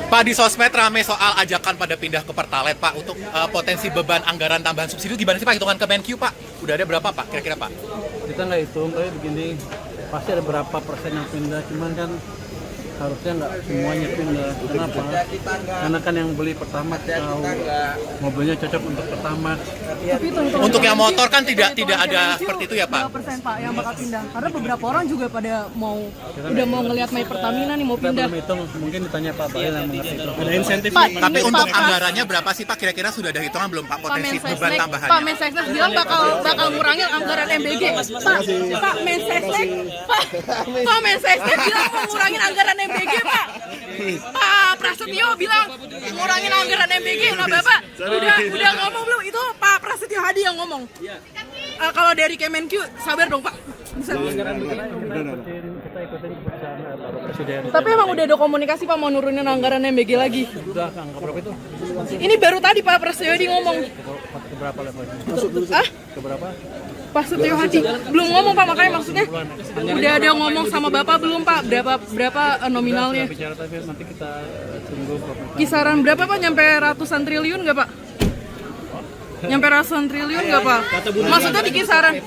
Pak, di sosmed rame soal ajakan pada pindah ke Pertalite, Pak, untuk potensi beban anggaran tambahan subsidi gimana sih, Pak? Hitungan Kemenq, Pak? Udah ada berapa, Pak? Kira-kira, Pak? Kita nggak hitung, kayak begini, pasti ada berapa persen yang pindah, cuman kan harusnya nggak semuanya pindah. Kenapa? Karena kan yang beli Pertamax tahu mobilnya cocok untuk Pertamax. Tapi Untuk yang motor kan tidak ada seperti itu ya, Pak? 2% Pak yang bakal pindah. Karena beberapa orang juga pada udah mau ngelihat My Pertamina nih mau Kita pindah. belum hitung, mungkin ditanya Pak Bail yang mengerti itu. Ada insentif. Pak, Tapi ini untuk Pak, anggarannya berapa sih, Pak? Kira-kira sudah ada hitungan belum, Pak? Potensi beban Pak tambahannya? Mensesnek bilang bakal ngurangin anggaran MBG. Pak Mensesnek bilang mau ngurangin anggaran MBG, Pak. Pak Prasetyo bilang ngurangin anggaran MBG. Nah, Bapak udah ngomong belum? Itu Pak Prasetyo Hadi yang ngomong. Kalau dari Kemenq, sabar dong, Pak. Bisa. Kita ikutin keputusan Bapak Presiden. Tapi emang udah ada komunikasi Pak mau nurunin anggaran MBG lagi. Udah, angka berapa itu? Ini baru tadi Pak Prasetyo Hadi ngomong. Ke berapa levelnya? Ah? Ke berapa? Pak Setio Hadi belum ngomong Pak, makanya maksudnya udah ada ngomong sama Bapak belum Pak berapa nominalnya? Bicara tapi nanti kita tunggu pemerintah. Kisaran berapa Pak? Nyampe ratusan triliun nggak Pak? Nyampe ratusan triliun nggak Pak? Maksudnya di kisaran?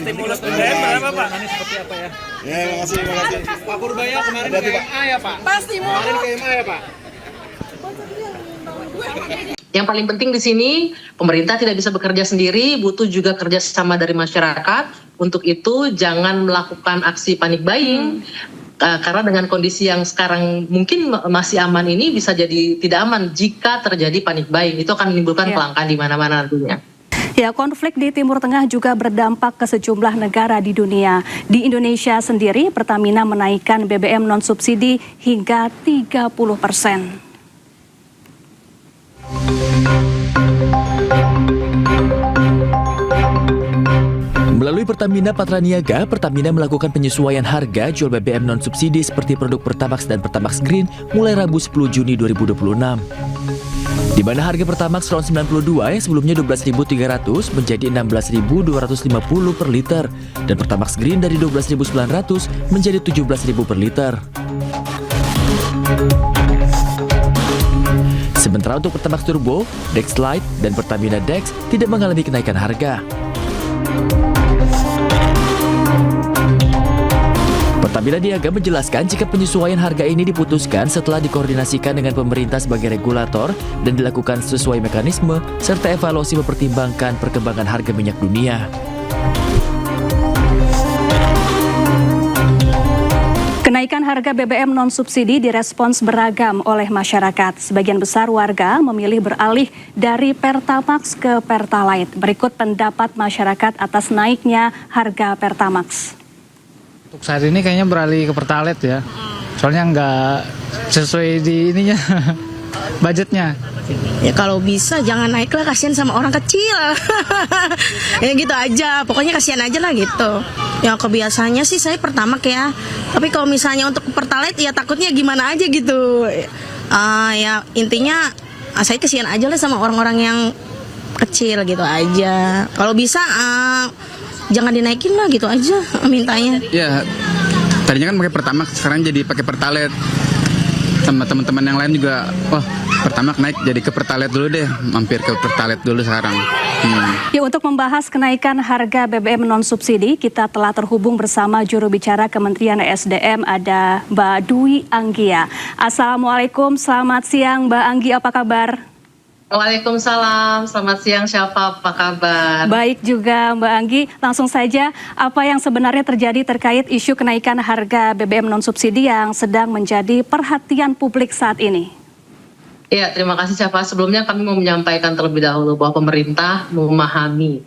Stimulus BBM berapa Pak? Ini seperti apa ya? Ya, makasih. Pak Purbaya kemarin ke MA ya Pak? Pasti mau. Ke MA ya Pak? Yang paling penting di sini, pemerintah tidak bisa bekerja sendiri, butuh juga kerjasama dari masyarakat. Untuk itu, jangan melakukan aksi panik buying, karena dengan kondisi yang sekarang mungkin masih aman ini, bisa jadi tidak aman jika terjadi panik buying. Itu akan menimbulkan kelangkaan di mana-mana nantinya. Ya, konflik di Timur Tengah juga berdampak ke sejumlah negara di dunia. Di Indonesia sendiri, Pertamina menaikkan BBM non-subsidi hingga 30%. Melalui Pertamina Patraniaga, Pertamina melakukan penyesuaian harga jual BBM non-subsidi seperti produk Pertamax dan Pertamax Green mulai Rabu 10 Juni 2026. Di mana harga Pertamax RON 92 yang sebelumnya 12.300 menjadi 16.250 per liter dan Pertamax Green dari 12.900 menjadi 17.000 per liter. Sementara untuk Pertamax Turbo, Dex Lite, dan Pertamina Dex tidak mengalami kenaikan harga. Pertamina Niaga menjelaskan jika penyesuaian harga ini diputuskan setelah dikoordinasikan dengan pemerintah sebagai regulator dan dilakukan sesuai mekanisme serta evaluasi mempertimbangkan perkembangan harga minyak dunia. Kenaikan harga BBM non-subsidi direspons beragam oleh masyarakat. Sebagian besar warga memilih beralih dari Pertamax ke Pertalite. Berikut pendapat masyarakat atas naiknya harga Pertamax. Untuk saat ini kayaknya beralih ke Pertalite ya. Soalnya nggak sesuai di ininya, budgetnya. Ya kalau bisa jangan naik lah, kasihan sama orang kecil. Ya gitu aja, pokoknya kasihan aja lah gitu. Ya kebiasaannya sih saya Pertamax ya. Tapi kalau misalnya untuk Pertalite ya takutnya gimana aja gitu. Ya intinya saya kasihan aja lah sama orang-orang yang kecil gitu aja. Kalau bisa jangan dinaikin lah gitu aja mintanya. Ya tadinya kan pakai Pertamax, sekarang jadi pakai Pertalite. Sama teman-teman yang lain juga, Pertamax naik jadi ke Pertalite dulu deh, mampir ke Pertalite dulu sekarang. Ya, untuk membahas kenaikan harga BBM non-subsidi, kita telah terhubung bersama juru bicara Kementerian SDM, ada Mbak Dwi Anggia. Assalamualaikum, selamat siang Mbak Anggi, apa kabar? Waalaikumsalam, selamat siang Syafa, apa kabar? Baik juga Mbak Anggi, langsung saja apa yang sebenarnya terjadi terkait isu kenaikan harga BBM non-subsidi yang sedang menjadi perhatian publik saat ini? Ya, terima kasih Syafa. Sebelumnya kami mau menyampaikan terlebih dahulu bahwa pemerintah memahami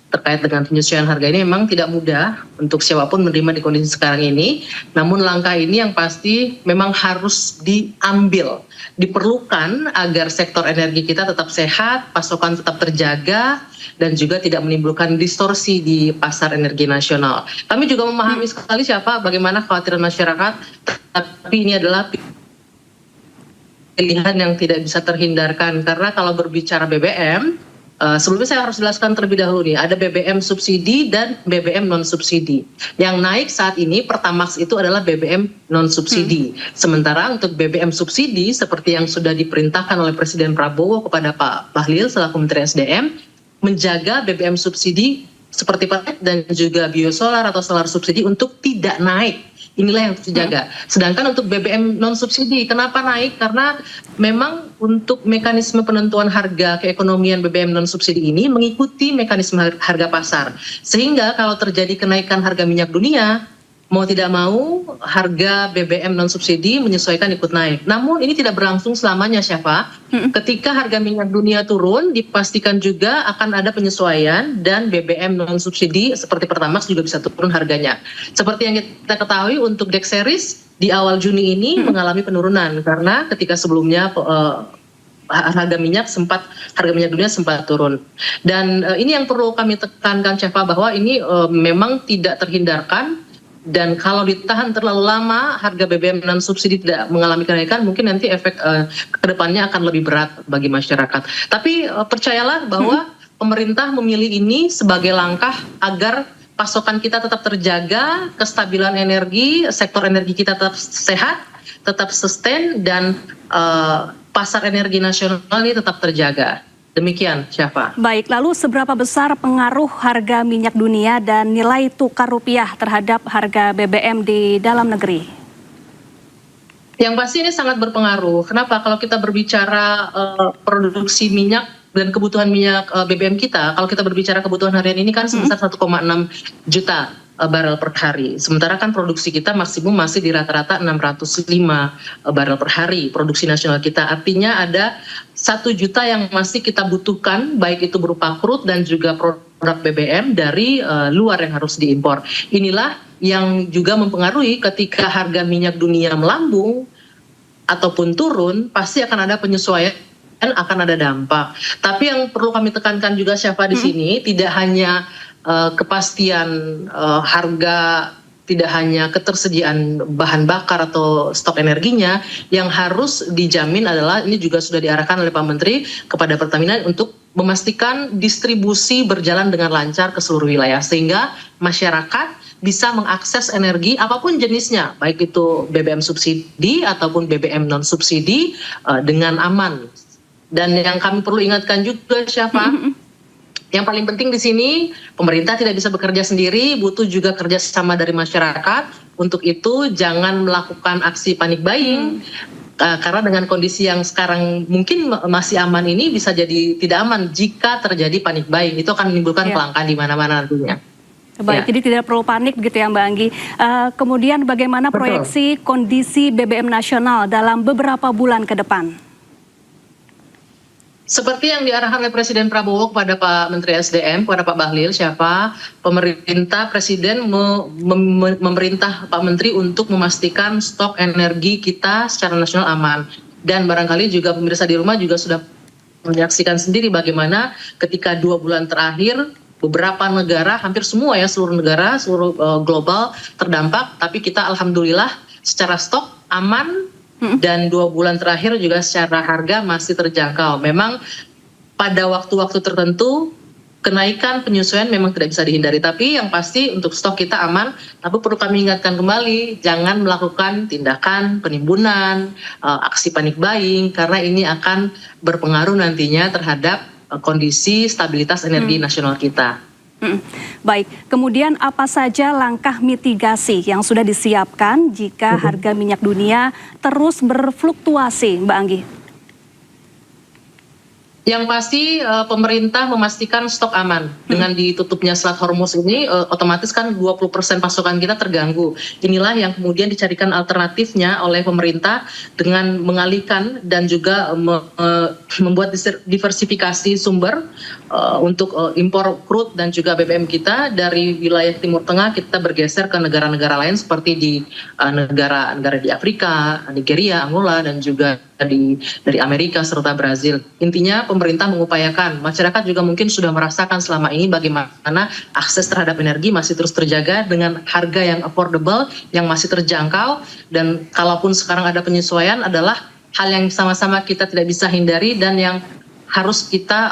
terkait dengan penyesuaian harga ini memang tidak mudah untuk siapapun menerima di kondisi sekarang ini. Namun langkah ini yang pasti memang harus diambil, diperlukan agar sektor energi kita tetap sehat, pasokan tetap terjaga, dan juga tidak menimbulkan distorsi di pasar energi nasional. Kami juga memahami sekali siapa bagaimana kekhawatiran masyarakat, tapi ini adalah pilihan yang tidak bisa terhindarkan, karena kalau berbicara BBM, Sebelumnya saya harus jelaskan terlebih dahulu nih, ada BBM subsidi dan BBM non subsidi. Yang naik saat ini Pertamax itu adalah BBM non subsidi. Sementara untuk BBM subsidi seperti yang sudah diperintahkan oleh Presiden Prabowo kepada Pak Bahlil selaku Menteri SDM, menjaga BBM subsidi seperti pellet dan juga biosolar atau solar subsidi untuk tidak naik. Inilah yang harus dijaga. Sedangkan untuk BBM non subsidi, kenapa naik? Karena memang untuk mekanisme penentuan harga keekonomian BBM non subsidi ini mengikuti mekanisme harga pasar. Sehingga kalau terjadi kenaikan harga minyak dunia, mau tidak mau harga BBM non subsidi menyesuaikan ikut naik. Namun ini tidak berlangsung selamanya, Syafa. Ketika harga minyak dunia turun, dipastikan juga akan ada penyesuaian dan BBM non subsidi seperti Pertamax juga bisa turun harganya. Seperti yang kita ketahui untuk Dex Series di awal Juni ini mengalami penurunan karena ketika sebelumnya harga minyak dunia sempat turun. Dan ini yang perlu kami tekankan, Syafa, bahwa ini memang tidak terhindarkan. Dan kalau ditahan terlalu lama, harga BBM non subsidi tidak mengalami kenaikan, mungkin nanti efek kedepannya akan lebih berat bagi masyarakat. Tapi percayalah bahwa pemerintah memilih ini sebagai langkah agar pasokan kita tetap terjaga, kestabilan energi, sektor energi kita tetap sehat, tetap sustain, dan pasar energi nasional ini tetap terjaga. Demikian, Syafa. Baik, lalu seberapa besar pengaruh harga minyak dunia dan nilai tukar rupiah terhadap harga BBM di dalam negeri? Yang pasti ini sangat berpengaruh. Kenapa? Kalau kita berbicara produksi minyak dan kebutuhan minyak BBM kita, kalau kita berbicara kebutuhan harian ini kan sebesar 1,6 juta barel per hari. Sementara kan produksi kita maksimum masih di rata-rata 605 barel per hari produksi nasional kita. Artinya ada 1 juta yang masih kita butuhkan, baik itu berupa crude dan juga produk BBM dari luar yang harus diimpor. Inilah yang juga mempengaruhi ketika harga minyak dunia melambung ataupun turun, pasti akan ada penyesuaian, akan ada dampak. Tapi yang perlu kami tekankan juga, Syafa, di sini tidak hanya kepastian harga, tidak hanya ketersediaan bahan bakar atau stok energinya, yang harus dijamin adalah, ini juga sudah diarahkan oleh Pak Menteri kepada Pertamina untuk memastikan distribusi berjalan dengan lancar ke seluruh wilayah, sehingga masyarakat bisa mengakses energi apapun jenisnya, baik itu BBM subsidi ataupun BBM non subsidi dengan aman. Dan yang kami perlu ingatkan juga, siapa? Yang paling penting di sini, pemerintah tidak bisa bekerja sendiri, butuh juga kerjasama dari masyarakat. Untuk itu jangan melakukan aksi panik buying, karena dengan kondisi yang sekarang mungkin masih aman ini bisa jadi tidak aman jika terjadi panik buying. Itu akan menimbulkan kelangkaan di mana-mana nantinya. Baik, jadi tidak perlu panik begitu ya Mbak Anggi. Kemudian bagaimana proyeksi kondisi BBM nasional dalam beberapa bulan ke depan? Seperti yang diarahkan oleh Presiden Prabowo kepada Pak Menteri SDM, kepada Pak Bahlil, siapa pemerintah Presiden memerintah Pak Menteri untuk memastikan stok energi kita secara nasional aman. Dan barangkali juga pemirsa di rumah juga sudah menyaksikan sendiri bagaimana ketika 2 bulan terakhir beberapa negara, hampir semua ya, seluruh negara, seluruh global terdampak, tapi kita alhamdulillah secara stok aman. Dan 2 bulan terakhir juga secara harga masih terjangkau. Memang pada waktu-waktu tertentu kenaikan penyesuaian memang tidak bisa dihindari. Tapi yang pasti untuk stok kita aman. Tapi perlu kami ingatkan kembali, jangan melakukan tindakan penimbunan, aksi panik buying, karena ini akan berpengaruh nantinya terhadap kondisi stabilitas energi nasional kita. Baik, kemudian apa saja langkah mitigasi yang sudah disiapkan jika harga minyak dunia terus berfluktuasi, Mbak Anggi? Yang pasti pemerintah memastikan stok aman. Dengan ditutupnya Selat Hormuz ini otomatis kan 20% pasokan kita terganggu. Inilah yang kemudian dicarikan alternatifnya oleh pemerintah dengan mengalihkan dan juga membuat diversifikasi sumber untuk impor crude dan juga BBM kita dari wilayah Timur Tengah. Kita bergeser ke negara-negara lain seperti di negara di Afrika, Nigeria, Angola, dan juga dari Amerika serta Brazil. Intinya pemerintah mengupayakan, masyarakat juga mungkin sudah merasakan selama ini bagaimana akses terhadap energi masih terus terjaga dengan harga yang affordable, yang masih terjangkau, dan kalaupun sekarang ada penyesuaian adalah hal yang sama-sama kita tidak bisa hindari dan yang harus kita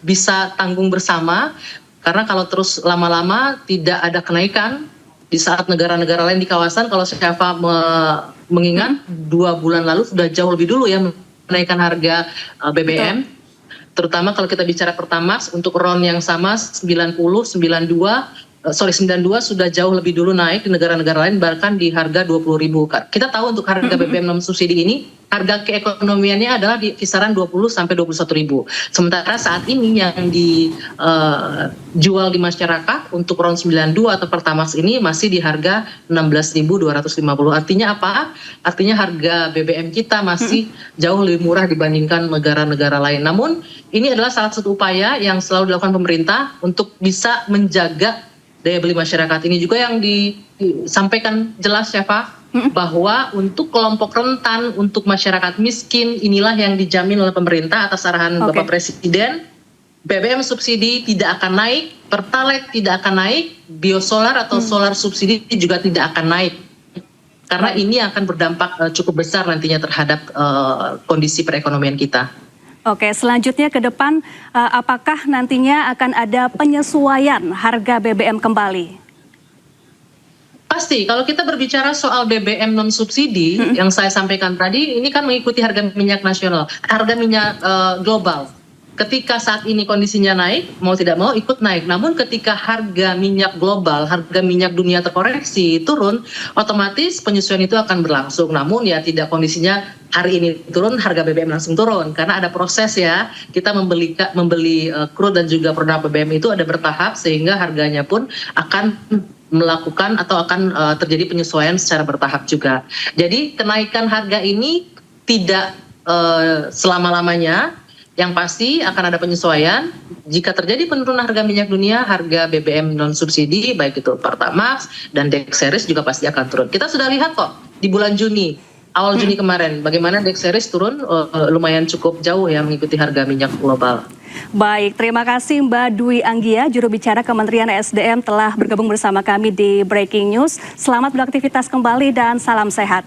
bisa tanggung bersama, karena kalau terus lama-lama tidak ada kenaikan di saat negara-negara lain di kawasan, kalau Syafa mengingat 2 bulan lalu sudah jauh lebih dulu ya menaikkan harga BBM. Terutama kalau kita bicara Pertamax, untuk RON yang sama 92 sudah jauh lebih dulu naik di negara-negara lain, bahkan di harga 20.000. Kita tahu untuk harga BBM non subsidi ini harga keekonomiannya adalah di kisaran 20 sampai 21.000. Sementara saat ini yang dijual di masyarakat untuk RON 92 atau Pertamax ini masih di harga 16.250. Artinya apa? Artinya harga BBM kita masih jauh lebih murah dibandingkan negara-negara lain. Namun ini adalah salah satu upaya yang selalu dilakukan pemerintah untuk bisa menjaga daya beli masyarakat. Ini juga yang disampaikan jelas ya Pak, bahwa untuk kelompok rentan, untuk masyarakat miskin, inilah yang dijamin oleh pemerintah atas arahan Bapak Presiden. BBM subsidi tidak akan naik, Pertalite tidak akan naik, biosolar atau solar subsidi juga tidak akan naik. Karena ini akan berdampak cukup besar nantinya terhadap kondisi perekonomian kita. Oke, selanjutnya ke depan, apakah nantinya akan ada penyesuaian harga BBM kembali? Pasti, kalau kita berbicara soal BBM non subsidi yang saya sampaikan tadi, ini kan mengikuti harga minyak nasional, harga minyak global. Ketika saat ini kondisinya naik, mau tidak mau ikut naik. Namun ketika harga minyak global, harga minyak dunia terkoreksi, turun, otomatis penyesuaian itu akan berlangsung. Namun ya tidak kondisinya hari ini turun, harga BBM langsung turun. Karena ada proses ya, kita membeli crude dan juga produk BBM itu ada bertahap, sehingga harganya pun akan melakukan atau akan terjadi penyesuaian secara bertahap juga. Jadi kenaikan harga ini tidak selama-lamanya, yang pasti akan ada penyesuaian. Jika terjadi penurunan harga minyak dunia, harga BBM non subsidi baik itu Pertamax dan Dexeris juga pasti akan turun. Kita sudah lihat kok di bulan Juni, awal Juni kemarin, bagaimana Dexeris turun lumayan cukup jauh ya mengikuti harga minyak global. Baik, terima kasih Mbak Dwi Anggia, juru bicara Kementerian SDM telah bergabung bersama kami di Breaking News. Selamat beraktivitas kembali dan salam sehat.